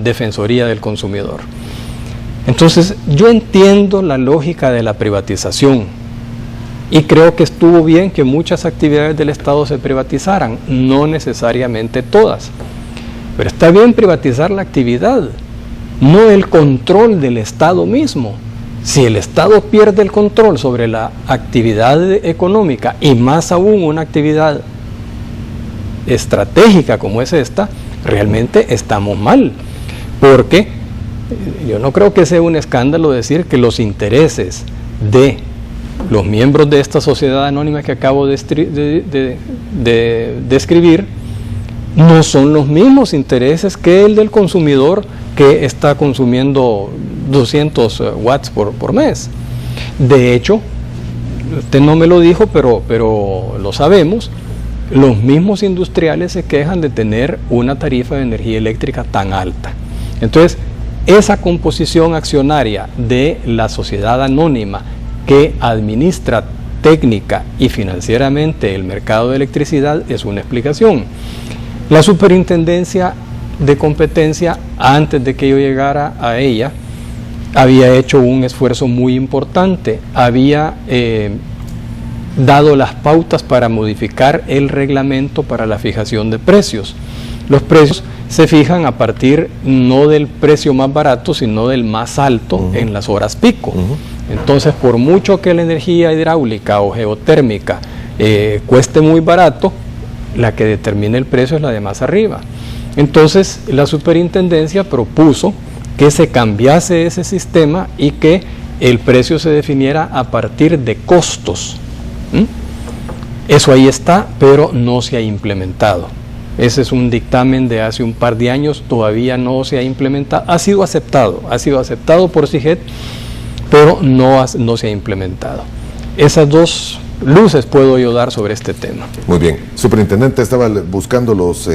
Defensoría del Consumidor. Entonces, yo entiendo la lógica de la privatización y creo que estuvo bien que muchas actividades del Estado se privatizaran, no necesariamente todas, pero está bien privatizar la actividad, no el control del Estado mismo. Si el Estado pierde el control sobre la actividad económica, y más aún una actividad estratégica como es esta, realmente estamos mal, porque yo no creo que sea un escándalo decir que los intereses de los miembros de esta sociedad anónima que acabo de describir no son los mismos intereses que el del consumidor que está consumiendo 200 watts por mes. De hecho, usted no me lo dijo, pero lo sabemos, los mismos industriales se quejan de tener una tarifa de energía eléctrica tan alta. Entonces, esa composición accionaria de la sociedad anónima que administra técnica y financieramente el mercado de electricidad es una explicación. La Superintendencia de Competencia, antes de que yo llegara a ella, había hecho un esfuerzo muy importante, había dado las pautas para modificar el reglamento para la fijación de precios. Los precios se fijan a partir no del precio más barato, sino del más alto en las horas pico. Entonces, por mucho que la energía hidráulica o geotérmica cueste muy barato, la que determina el precio es la de más arriba. Entonces, la superintendencia propuso que se cambiase ese sistema y que el precio se definiera a partir de costos. Eso ahí está, pero no se ha implementado. Ese es un dictamen de hace un par de años, todavía no se ha implementado. Ha sido aceptado por CIGET, pero no se ha implementado. Esas dos luces puedo yo dar sobre este tema. Muy bien. Superintendente, estaba buscando los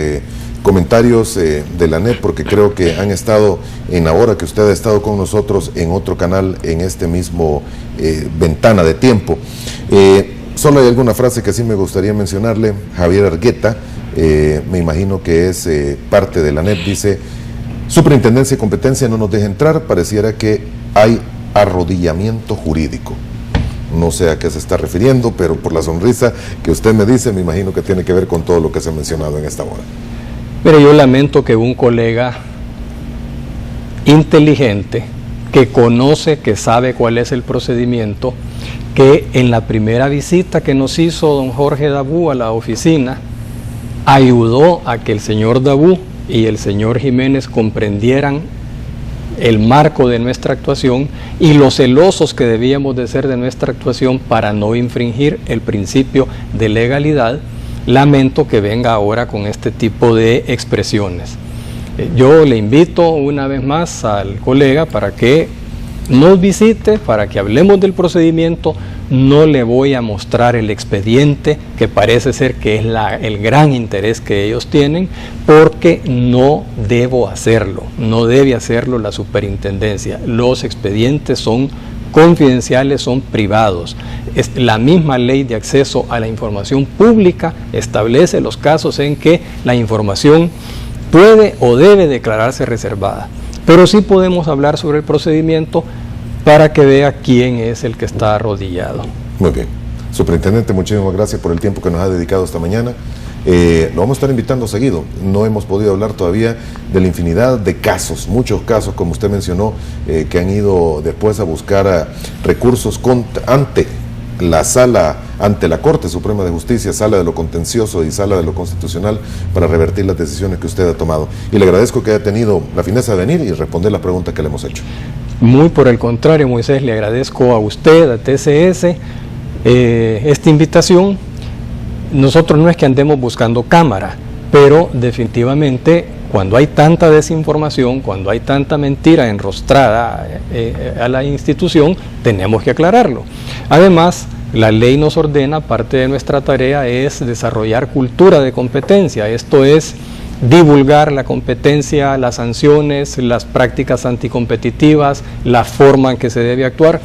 comentarios de la NEP, porque creo que han estado en la hora que usted ha estado con nosotros en otro canal, en este mismo ventana de tiempo. Solo hay alguna frase que sí me gustaría mencionarle. Javier Argueta, me imagino que es parte de la NEP, dice: Superintendencia de Competencia no nos deja entrar, pareciera que hay arrodillamiento jurídico. No sé a qué se está refiriendo, pero por la sonrisa que usted me dice, me imagino que tiene que ver con todo lo que se ha mencionado en esta hora. Pero yo lamento que un colega inteligente, que conoce, que sabe cuál es el procedimiento, que en la primera visita que nos hizo don Jorge Dabú a la oficina, ayudó a que el señor Dabú y el señor Jiménez comprendieran el marco de nuestra actuación y lo celosos que debíamos de ser de nuestra actuación para no infringir el principio de legalidad. Lamento que venga ahora con este tipo de expresiones. Yo le invito una vez más al colega para que nos visite, para que hablemos del procedimiento. No le voy a mostrar el expediente, que parece ser que es el gran interés que ellos tienen, porque no debo hacerlo, no debe hacerlo la superintendencia. Los expedientes son confidenciales, son privados. La misma ley de acceso a la información pública establece los casos en que la información puede o debe declararse reservada. Pero sí podemos hablar sobre el procedimiento para que vea quién es el que está arrodillado. Muy bien. Superintendente, muchísimas gracias por el tiempo que nos ha dedicado esta mañana. Lo vamos a estar invitando seguido. No hemos podido hablar todavía de la infinidad de casos, muchos casos, como usted mencionó, que han ido después a buscar recursos ante la sala, ante la Corte Suprema de Justicia, sala de lo contencioso y sala de lo constitucional, para revertir las decisiones que usted ha tomado. Y le agradezco que haya tenido la fineza de venir y responder las preguntas que le hemos hecho. Muy por el contrario, Moisés, le agradezco a usted, a TCS, esta invitación. Nosotros no es que andemos buscando cámara, pero definitivamente cuando hay tanta desinformación, cuando hay tanta mentira enrostrada a la institución, tenemos que aclararlo. Además, la ley nos ordena, parte de nuestra tarea es desarrollar cultura de competencia, esto es divulgar la competencia, las sanciones, las prácticas anticompetitivas, la forma en que se debe actuar,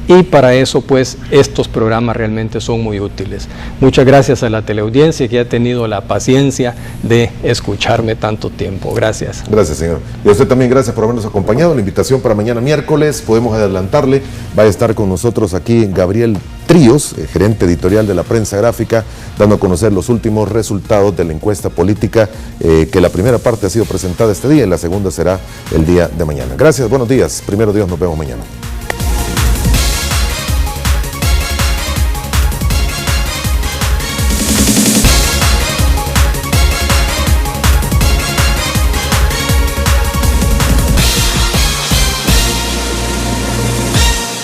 y para eso pues estos programas realmente son muy útiles. Muchas gracias a la teleaudiencia que ha tenido la paciencia de escucharme tanto tiempo. Gracias. Gracias, señor. Y a usted también gracias por habernos acompañado. La invitación para mañana miércoles, podemos adelantarle, va a estar con nosotros aquí Gabriel Tríos, gerente editorial de La Prensa Gráfica, dando a conocer los últimos resultados de la encuesta política, que la primera parte ha sido presentada este día y la segunda será el día de mañana. Gracias, buenos días. Primero Dios, nos vemos mañana.